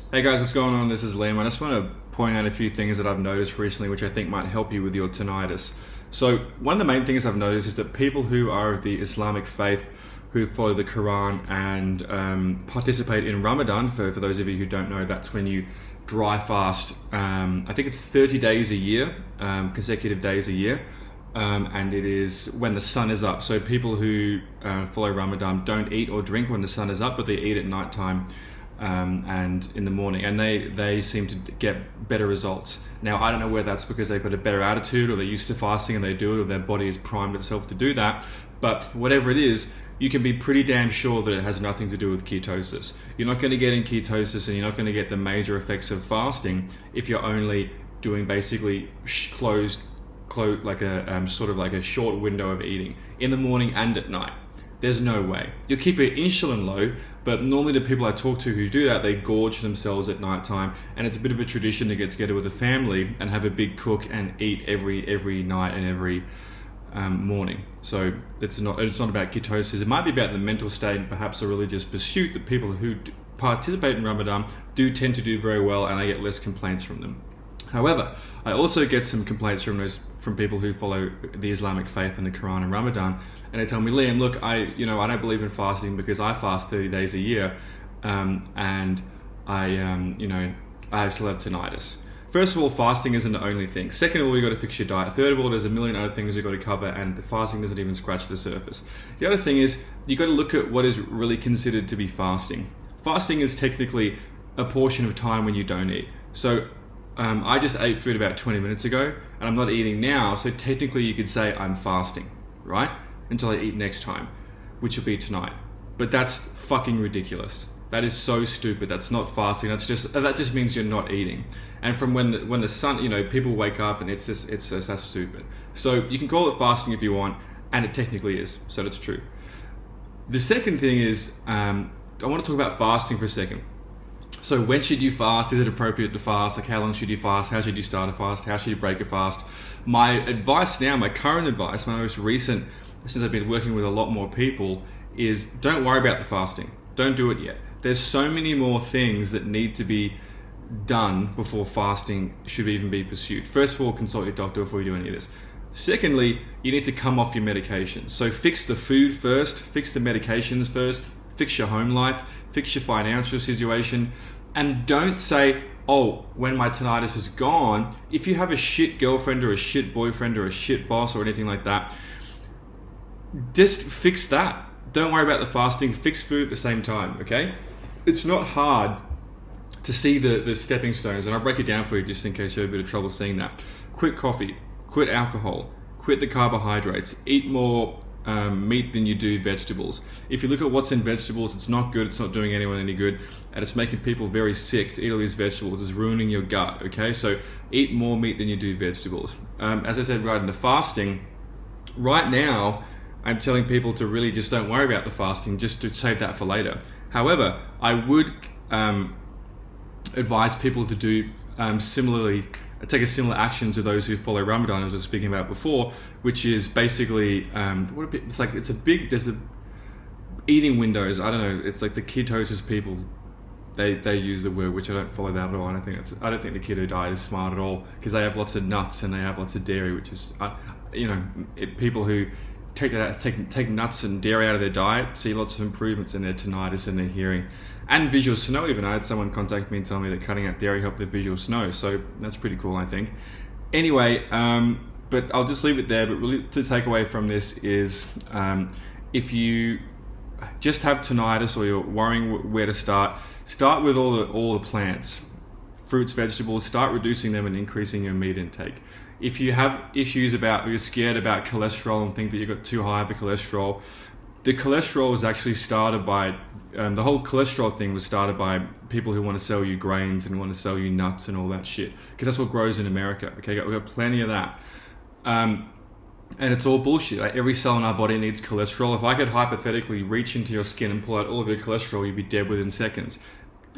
Hey guys, what's going on? This is Liam. I just want to point out a few things that I've noticed recently which I think might help you with your tinnitus. So one of the main things I've noticed is that people who are of the Islamic faith, who follow the Quran and participate in Ramadan, for those of you who don't know, that's when you dry fast, I think it's 30 days a year, consecutive days a year, and it is when the sun is up. So people who follow Ramadan don't eat or drink when the sun is up, but they eat at night time. And in the morning, and they seem to get better results. Now, I don't know whether that's because they've got a better attitude, or they're used to fasting and they do it, or their body has primed itself to do that, but whatever it is, you can be pretty damn sure that it has nothing to do with ketosis. You're not going to get in ketosis, and you're not going to get the major effects of fasting if you're only doing basically closed like a sort of like a short window of eating in the morning and at night. There's no way. You'll keep your insulin low, but normally the people I talk to who do that, they gorge themselves at night time, and it's a bit of a tradition to get together with a family and have a big cook and eat every night and every morning. So it's not about ketosis. It might be about the mental state and perhaps a religious pursuit that people who participate in Ramadan do tend to do very well, and I get less complaints from them. However, I also get some complaints from people who follow the Islamic faith and the Quran and Ramadan, and they tell me, Liam, look, I don't believe in fasting because I fast 30 days a year, and I still have tinnitus. First of all, fasting isn't the only thing. Second of all, you got to fix your diet. Third of all, there's a million other things you've got to cover, and the fasting doesn't even scratch the surface. The other thing is, you got to look at what is really considered to be fasting. Fasting is technically a portion of time when you don't eat. So I just ate food about 20 minutes ago, and I'm not eating now, so technically you could say I'm fasting, right? Until I eat next time, which will be tonight. But that's fucking ridiculous. That is so stupid. That's not fasting. That just means you're not eating. And from when the sun, people wake up, and it's just that's stupid. So you can call it fasting if you want, and it technically is. So that's true. The second thing is, I want to talk about fasting for a second. So when should you fast? Is it appropriate to fast? Like, how long should you fast? How should you start a fast? How should you break a fast? My advice now, my current advice, my most recent, since I've been working with a lot more people, is don't worry about the fasting. Don't do it yet. There's so many more things that need to be done before fasting should even be pursued. First of all, consult your doctor before you do any of this. Secondly, you need to come off your medications. So fix the food first, fix the medications first, fix your home life, fix your financial situation, and don't say, oh, when my tinnitus is gone, if you have a shit girlfriend or a shit boyfriend or a shit boss or anything like that, just fix that. Don't worry about the fasting, fix food at the same time, okay? It's not hard to see the stepping stones, and I'll break it down for you just in case you have a bit of trouble seeing that. Quit coffee, quit alcohol, quit the carbohydrates, eat more meat than you do vegetables. If you look at what's in vegetables, it's not good, it's not doing anyone any good, and it's making people very sick to eat all these vegetables. It's ruining your gut, okay? So eat more meat than you do vegetables. As I said right in the fasting, right now, I'm telling people to really just don't worry about the fasting, just to save that for later. However, I would advise people to do take a similar action to those who follow Ramadan, as I was speaking about before, which is basically there's eating windows. I don't know. It's like the ketosis people. They use the word, which I don't follow that at all. I don't think the keto diet is smart at all, because they have lots of nuts and they have lots of dairy, which is people who take nuts and dairy out of their diet see lots of improvements in their tinnitus and their hearing and visual snow. Even I had someone contact me and tell me that cutting out dairy helped their visual snow, so that's pretty cool, I think. Anyway, but I'll just leave it there. But really, the takeaway from this is, if you just have tinnitus or you're worrying where to start with all the plants, fruits, vegetables. Start reducing them and increasing your meat intake. If you have issues you're scared about cholesterol and think that you've got too high of a cholesterol, the cholesterol was actually started by, the whole cholesterol thing was started by people who want to sell you grains and want to sell you nuts and all that shit, because that's what grows in America. Okay, we've got plenty of that. And it's all bullshit. Like, every cell in our body needs cholesterol. If I could hypothetically reach into your skin and pull out all of your cholesterol, you'd be dead within seconds.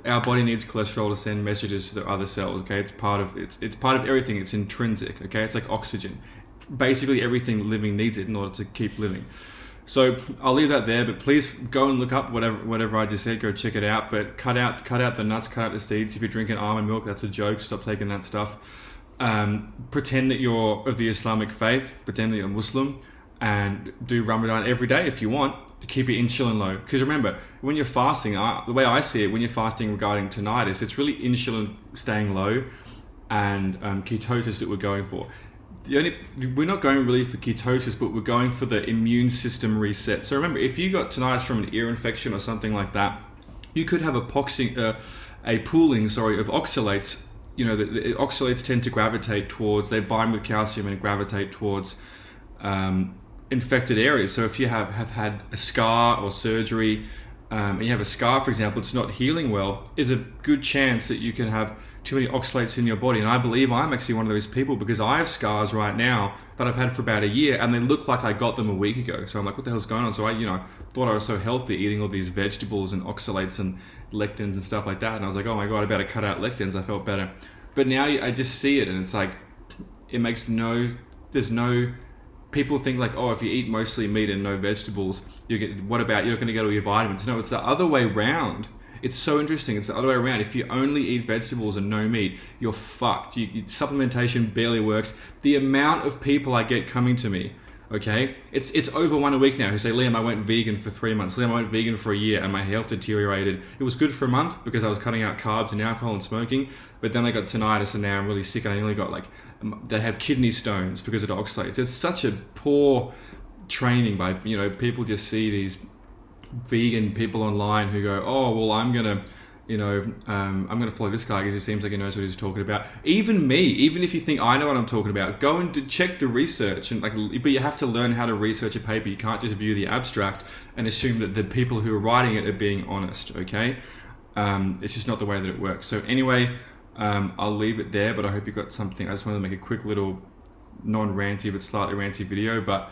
Our body needs cholesterol to send messages to the other cells. Okay, it's part of everything. It's intrinsic. Okay, it's like oxygen. Basically, everything living needs it in order to keep living. So I'll leave that there, but please go and look up whatever I just said. Go check it out, but cut out the nuts, cut out the seeds. If you're drinking almond milk, that's a joke. Stop taking that stuff. Pretend that you're of the Islamic faith. Pretend that you're Muslim, and do Ramadan every day if you want to keep your insulin low. Because remember, when you're fasting, the way I see it, when you're fasting regarding tinnitus, it's really insulin staying low and ketosis that we're going for. We're not going really for ketosis, but we're going for the immune system reset. So remember, if you got tinnitus from an ear infection or something like that, you could have a pooling of oxalates. The oxalates tend to gravitate towards, they bind with calcium and gravitate towards infected areas. So if you have had a scar or surgery, and you have a scar, for example, it's not healing well, there's a good chance that you can have too many oxalates in your body. And I believe I'm actually one of those people, because I have scars right now that I've had for about a year, and they look like I got them a week ago. So I'm like, what the hell's going on? So I thought I was so healthy, eating all these vegetables and oxalates and lectins and stuff like that. And I was like, oh my God, I better cut out lectins. I felt better. But now I just see it, and it's like, people think like, oh, if you eat mostly meat and no vegetables, you're going to get all your vitamins? No, it's the other way around. It's so interesting. It's the other way around. If you only eat vegetables and no meat, you're fucked. Supplementation barely works. The amount of people I get coming to me, okay, it's over one a week now, who say, Liam, I went vegan for 3 months. Liam, I went vegan for a year and my health deteriorated. It was good for a month because I was cutting out carbs and alcohol and smoking, but then I got tinnitus and now I'm really sick, and I only got they have kidney stones because of the oxalates. It's such a poor training by, people just see these vegan people online who go, oh, well, I'm going to follow this guy because he seems like he knows what he's talking about. Even me, even if you think I know what I'm talking about, go and check the research. But you have to learn how to research a paper. You can't just view the abstract and assume that the people who are writing it are being honest, okay? It's just not the way that it works. So anyway, I'll leave it there, but I hope you got something. I just wanted to make a quick little non-ranty but slightly ranty video, but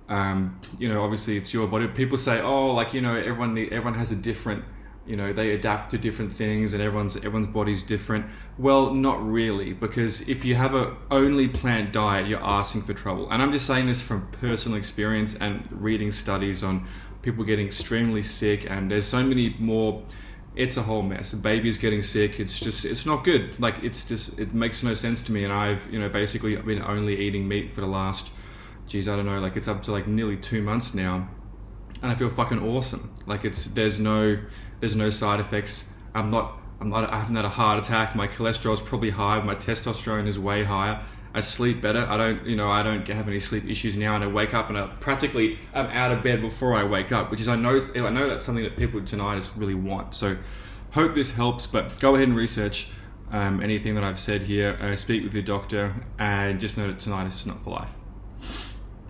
obviously it's your body. People say, oh, everyone has a different, they adapt to different things, and everyone's body's different. Well, not really, because if you have a only plant diet, you're asking for trouble. And I'm just saying this from personal experience and reading studies on people getting extremely sick, and there's so many more. It's a whole mess. A baby's getting sick. It's not good. It makes no sense to me. And I've, basically been only eating meat for the last, it's up to nearly 2 months now. And I feel fucking awesome. There's no side effects. I haven't had a heart attack. My cholesterol's probably high. My testosterone is way higher. I sleep better. I don't have any sleep issues now, and I wake up and I'm out of bed before I wake up, which is I know that's something that people with tinnitus really want. So hope this helps, but go ahead and research anything that I've said here. Speak with your doctor, and just know that tinnitus is not for life.